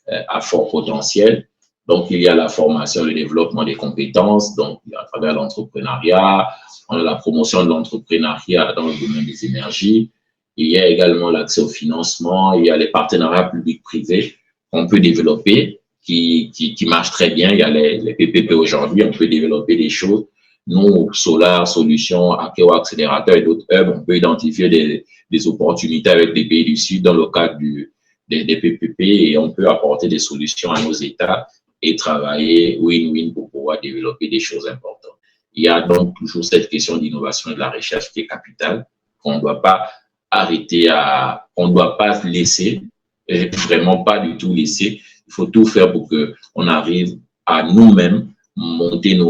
à fort potentiel. Donc, il y a la formation, le développement des compétences, donc à travers l'entrepreneuriat, on a la promotion de l'entrepreneuriat dans le domaine des énergies. Il y a également l'accès au financement, il y a les partenariats publics-privés qu'on peut développer, qui marchent très bien. Il y a les PPP aujourd'hui, on peut développer des choses. Nous, Solar Solutions, Akeo Accélérateur et d'autres hubs, on peut identifier des opportunités avec des pays du Sud dans le cadre des PPP et on peut apporter des solutions à nos États et travailler win-win pour pouvoir développer des choses importantes. Il y a donc toujours cette question d'innovation et de la recherche qui est capitale, qu'on ne doit pas arrêter on ne doit pas laisser, vraiment pas du tout laisser. Il faut tout faire pour qu'on arrive à nous-mêmes monter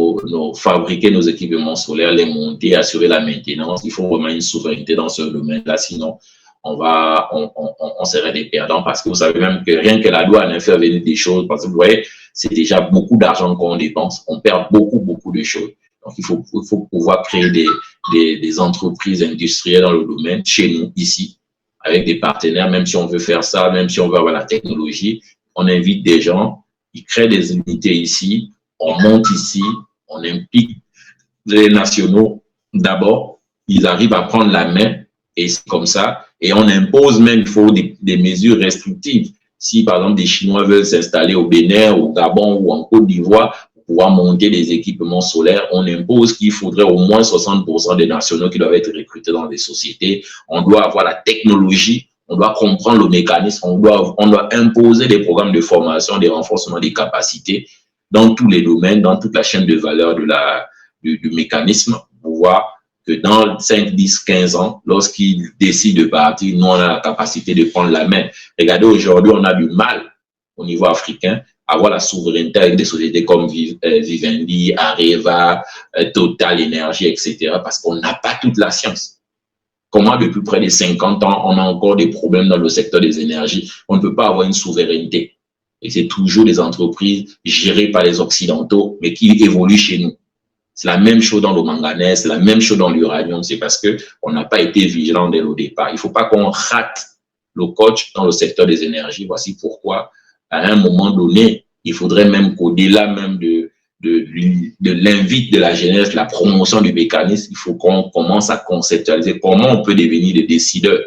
fabriquer nos équipements solaires, les monter, assurer la maintenance. Il faut vraiment une souveraineté dans ce domaine-là, sinon on serait des perdants parce que vous savez même que rien que la douane fait venir des choses, parce que vous voyez, c'est déjà beaucoup d'argent qu'on dépense. On perd beaucoup de choses. Donc, il faut pouvoir créer des entreprises industrielles dans le domaine, chez nous, ici, avec des partenaires, même si on veut faire ça, même si on veut avoir la technologie, on invite des gens, ils créent des unités ici, on monte ici, on implique les nationaux d'abord, ils arrivent à prendre la main et c'est comme ça. Et on impose même, il faut des mesures restrictives. Si par exemple des Chinois veulent s'installer au Bénin, au Gabon ou en Côte d'Ivoire pour pouvoir monter des équipements solaires, on impose qu'il faudrait au moins 60% des nationaux qui doivent être recrutés dans des sociétés. On doit avoir la technologie, on doit comprendre le mécanisme, on doit imposer des programmes de formation, des renforcements des capacités dans tous les domaines, dans toute la chaîne de valeur du mécanisme, pour voir que dans 5, 10, 15 ans, lorsqu'ils décident de partir, nous, on a la capacité de prendre la main. Regardez, aujourd'hui, on a du mal au niveau africain à avoir la souveraineté avec des sociétés comme Vivendi, Areva, Total Energy, etc. parce qu'on n'a pas toute la science. Comment, depuis près de 50 ans, on a encore des problèmes dans le secteur des énergies? On ne peut pas avoir une souveraineté. Et c'est toujours des entreprises gérées par les Occidentaux, mais qui évoluent chez nous. C'est la même chose dans le manganèse, c'est la même chose dans l'uranium. C'est parce qu'on n'a pas été vigilant dès le départ. Il ne faut pas qu'on rate le coach dans le secteur des énergies. Voici pourquoi, à un moment donné, il faudrait même qu'au-delà même de l'invite de la jeunesse, la promotion du mécanisme, il faut qu'on commence à conceptualiser comment on peut devenir des décideurs,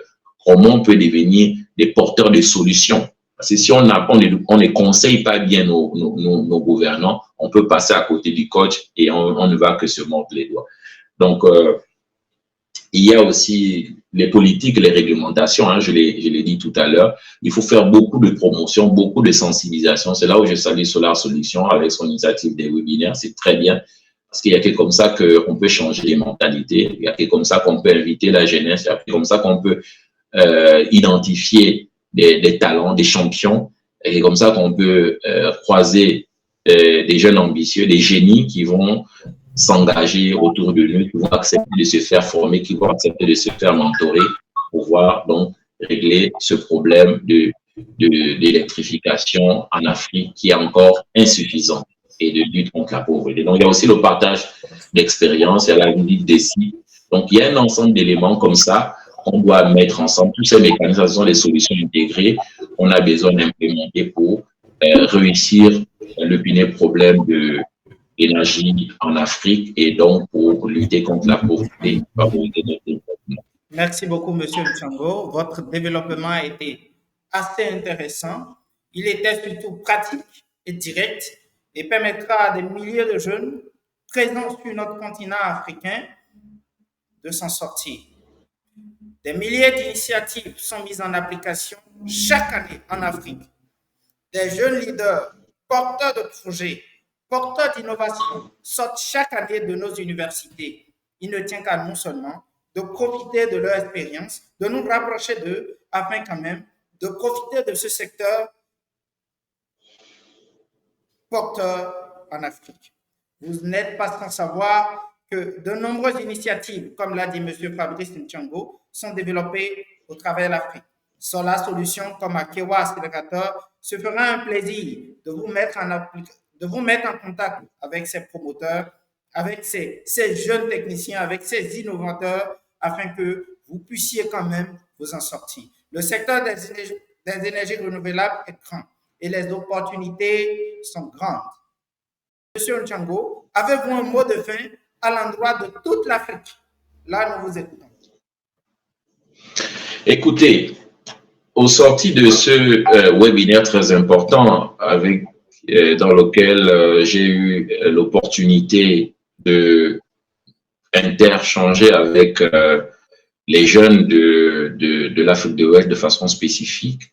comment on peut devenir des porteurs de solutions. Parce que si on ne conseille pas bien nos gouvernants, on peut passer à côté du coach et on ne va que se mordre les doigts. Donc, il y a aussi les politiques, les réglementations, hein, je l'ai dit tout à l'heure. Il faut faire beaucoup de promotion, beaucoup de sensibilisation. C'est là où je salue Solar Solutions avec son initiative des webinaires. C'est très bien parce qu'il y a que comme ça qu'on peut changer les mentalités. Il y a que comme ça qu'on peut inviter la jeunesse. Il y a que comme ça qu'on peut identifier des talents, des champions. Et c'est comme ça qu'on peut croiser des jeunes ambitieux, des génies qui vont s'engager autour de nous, qui vont accepter de se faire former, qui vont accepter de se faire mentorer pour pouvoir donc régler ce problème d'électrification en Afrique qui est encore insuffisant et de lutte contre la pauvreté. Donc, il y a aussi le partage d'expérience, il y a la visite des sites. Donc, il y a un ensemble d'éléments comme ça qu'on doit mettre ensemble. Tous ces mécanismes sont des solutions intégrées qu'on a besoin d'implémenter pour réussir le punaise problème de l'énergie en Afrique et donc pour lutter contre la pauvreté. Merci beaucoup, Monsieur Mchango. Votre développement a été assez intéressant. Il était surtout pratique et direct et permettra à des milliers de jeunes présents sur notre continent africain de s'en sortir. Des milliers d'initiatives sont mises en application chaque année en Afrique. Des jeunes leaders, porteurs de projets, porteurs d'innovation sortent chaque année de nos universités. Il ne tient qu'à nous seulement de profiter de leur expérience, de nous rapprocher d'eux, afin quand même de profiter de ce secteur porteur en Afrique. Vous n'êtes pas sans savoir que de nombreuses initiatives, comme l'a dit M. Fabrice Ntchango, sont développées au travers de l'Afrique. Solar Solutions, comme Akewa Accelerator, se fera un plaisir de vous mettre en contact avec ces promoteurs, avec ces jeunes techniciens, avec ces innovateurs, afin que vous puissiez quand même vous en sortir. Le secteur des énergies renouvelables est grand et les opportunités sont grandes. Monsieur Ntchango, avez-vous un mot de fin à l'endroit de toute l'Afrique? Là, nous vous écoutons. Écoutez, au sorti de ce webinaire très important dans lequel j'ai eu l'opportunité de interchanger avec les jeunes de l'Afrique de l'Ouest de façon spécifique,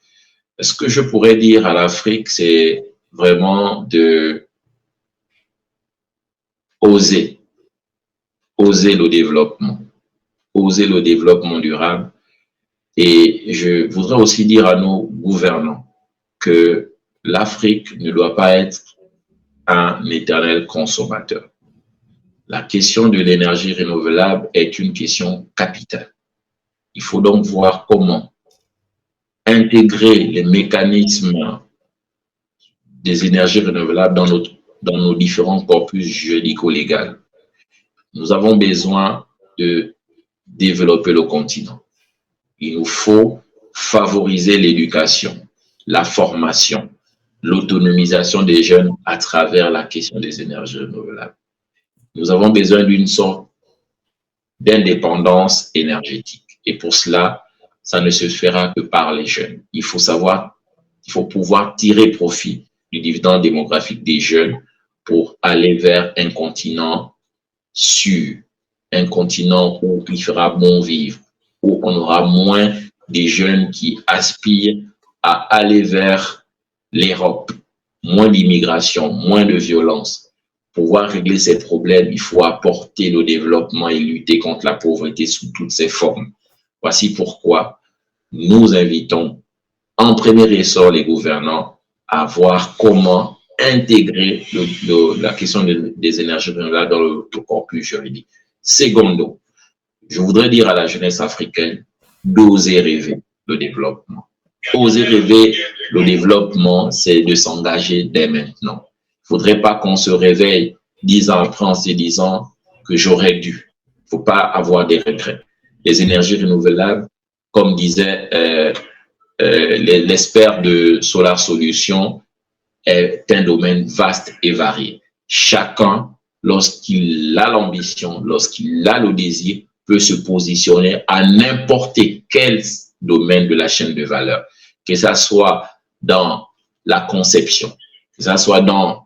ce que je pourrais dire à l'Afrique, c'est vraiment de oser le développement durable. Et je voudrais aussi dire à nos gouvernants que l'Afrique ne doit pas être un éternel consommateur. La question de l'énergie renouvelable est une question capitale. Il faut donc voir comment intégrer les mécanismes des énergies renouvelables dans nos différents corpus juridico-légaux. Nous avons besoin de développer le continent. Il nous faut favoriser l'éducation, la formation, l'autonomisation des jeunes à travers la question des énergies renouvelables. Nous avons besoin d'une sorte d'indépendance énergétique. Et pour cela, ça ne se fera que par les jeunes. Il faut pouvoir tirer profit du dividende démographique des jeunes pour aller vers un continent sûr, un continent où il fera bon vivre, où on aura moins de jeunes qui aspirent à aller vers l'Europe, moins d'immigration, moins de violence. Pour pouvoir régler ces problèmes, il faut apporter le développement et lutter contre la pauvreté sous toutes ses formes. Voici pourquoi nous invitons en premier ressort les gouvernants à voir comment intégrer la question des énergies renouvelables dans le corpus juridique. Secondo, je voudrais dire à la jeunesse africaine d'oser rêver le développement. Oser rêver le développement, c'est de s'engager dès maintenant. Il ne faudrait pas qu'on se réveille 10 ans après en se disant que j'aurais dû. Il ne faut pas avoir des regrets. Les énergies renouvelables, comme disait l'expert de Solar Solutions, est un domaine vaste et varié. Chacun, lorsqu'il a l'ambition, lorsqu'il a le désir, peut se positionner à n'importe quel domaine de la chaîne de valeur, que ça soit dans la conception, que ça soit dans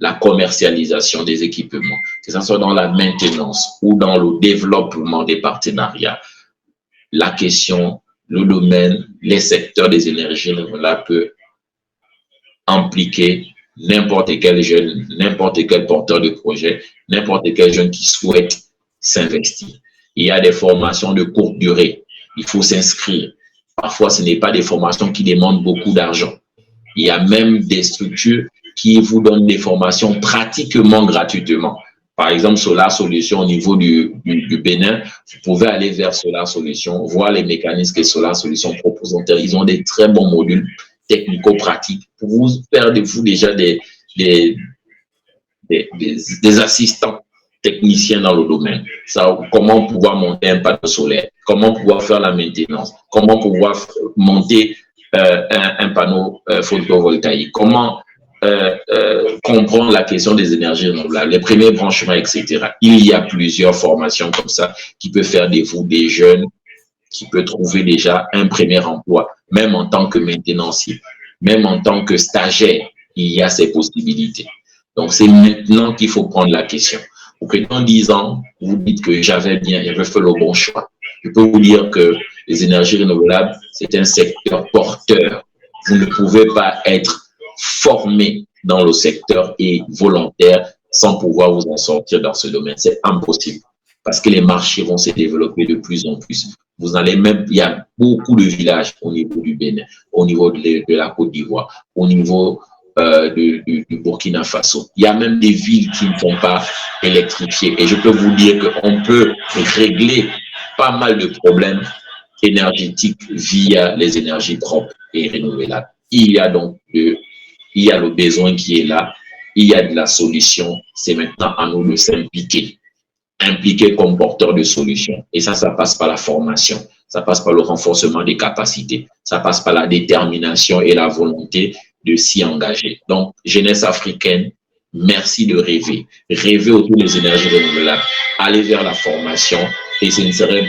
la commercialisation des équipements, que ça soit dans la maintenance ou dans le développement des partenariats. La question, le domaine, les secteurs des énergies renouvelables peut impliquer n'importe quel jeune, n'importe quel porteur de projet, n'importe quel jeune qui souhaite s'investir. Il y a des formations de courte durée. Il faut s'inscrire. Parfois, ce n'est pas des formations qui demandent beaucoup d'argent. Il y a même des structures qui vous donnent des formations pratiquement gratuitement. Par exemple, Solar Solutions au niveau du Bénin, vous pouvez aller vers Solar Solutions, voir les mécanismes que Solar Solutions propose. Ils ont des très bons modules technico-pratiques pour vous faire de vous déjà des assistants techniciens dans le domaine. Ça, comment pouvoir monter un panneau solaire, comment pouvoir faire la maintenance, comment pouvoir monter un panneau photovoltaïque, comment comprendre la question des énergies renouvelables, les premiers branchements, etc. Il y a plusieurs formations comme ça qui peuvent faire de vous des jeunes qui peuvent trouver déjà un premier emploi, même en tant que maintenancier, même en tant que stagiaire, il y a ces possibilités. Donc, c'est maintenant qu'il faut prendre la question. Auprès dans 10 ans, vous dites que j'avais fait le bon choix. Je peux vous dire que les énergies renouvelables, c'est un secteur porteur. Vous ne pouvez pas être formé dans le secteur et volontaire sans pouvoir vous en sortir dans ce domaine. C'est impossible. parce que les marchés vont se développer de plus en plus. Vous allez même, il y a beaucoup de villages au niveau du Bénin, au niveau de la Côte d'Ivoire, au niveau du Burkina Faso. Il y a même des villes qui ne sont pas électrifiées. Et je peux vous dire qu'on peut régler pas mal de problèmes énergétiques via les énergies propres et renouvelables. Il y a donc il y a le besoin qui est là, il y a de la solution. C'est maintenant à nous de s'impliquer. Impliquer comme porteur de solutions. Et ça passe par la formation, ça passe par le renforcement des capacités, ça passe par la détermination et la volonté de s'y engager. Donc, jeunesse africaine, merci de rêver. Rêver autour des énergies renouvelables, aller vers la formation et ce ne serait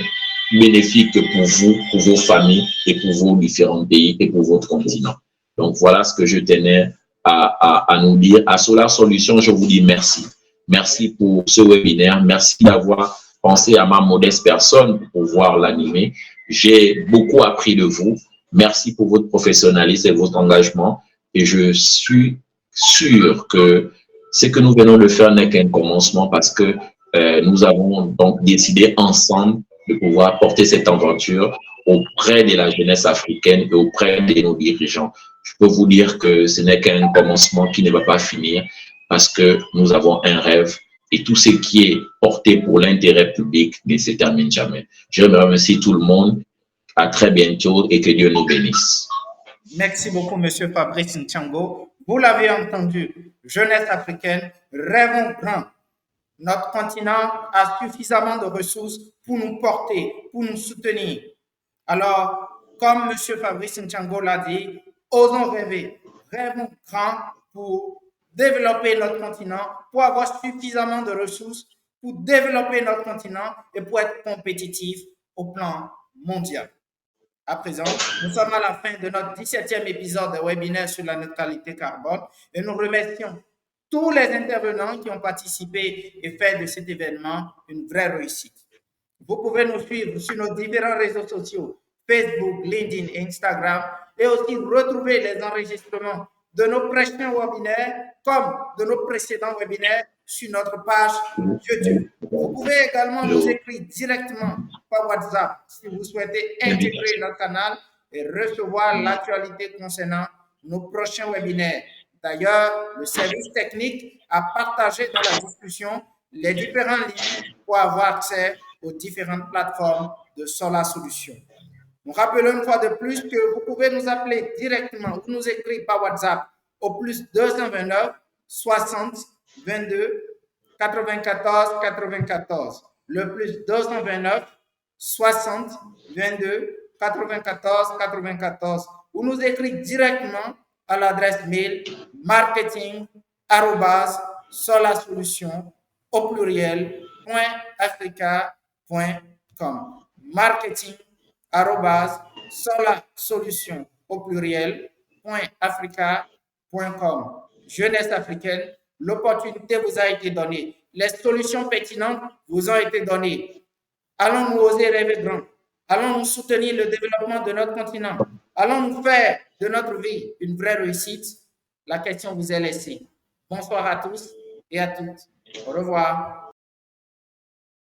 bénéfique que pour vous, pour vos familles et pour vos différents pays et pour votre continent. Donc, voilà ce que je tenais à nous dire. À Solar Solutions, je vous dis merci. Merci pour ce webinaire. Merci d'avoir pensé à ma modeste personne pour pouvoir l'animer. J'ai beaucoup appris de vous. Merci pour votre professionnalisme et votre engagement. Et je suis sûr que ce que nous venons de faire n'est qu'un commencement parce que nous avons donc décidé ensemble de pouvoir porter cette aventure auprès de la jeunesse africaine et auprès de nos dirigeants. Je peux vous dire que ce n'est qu'un commencement qui ne va pas finir parce que nous avons un rêve et tout ce qui est porté pour l'intérêt public ne se termine jamais. Je remercie tout le monde. À très bientôt et que Dieu nous bénisse. Merci beaucoup, Monsieur Fabrice Ntchango. Vous l'avez entendu, jeunesse africaine, rêvons grand. Notre continent a suffisamment de ressources pour nous porter, pour nous soutenir. Alors, comme M. Fabrice Ntchango l'a dit, osons rêver, rêvons grand pour développer notre continent, pour avoir suffisamment de ressources, pour développer notre continent et pour être compétitif au plan mondial. À présent, nous sommes à la fin de notre 17e épisode de webinaire sur la neutralité carbone et nous remercions tous les intervenants qui ont participé et fait de cet événement une vraie réussite. Vous pouvez nous suivre sur nos différents réseaux sociaux, Facebook, LinkedIn et Instagram, et aussi retrouver les enregistrements de nos prochains webinaires comme de nos précédents webinaires sur notre page YouTube. Vous pouvez également nous écrire directement par WhatsApp si vous souhaitez intégrer notre canal et recevoir l'actualité concernant nos prochains webinaires. D'ailleurs, le service technique a partagé dans la discussion les différents liens pour avoir accès aux différentes plateformes de Solar Solutions. Nous rappelons une fois de plus que vous pouvez nous appeler directement ou nous écrire par WhatsApp au plus 229 60 22 94 94. Le plus 229 60 22 94 94. Ou nous écrire directement à l'adresse mail marketing@solarsolutions au pluriel .africa.com. marketing@solarsolutions au pluriel .africa.com. Jeunesse africaine, l'opportunité vous a été donnée. Les solutions pertinentes vous ont été données. Allons-nous oser rêver grand? Allons-nous soutenir le développement de notre continent? Allons-nous faire de notre vie une vraie réussite? La question vous est laissée. Bonsoir à tous et à toutes. Au revoir.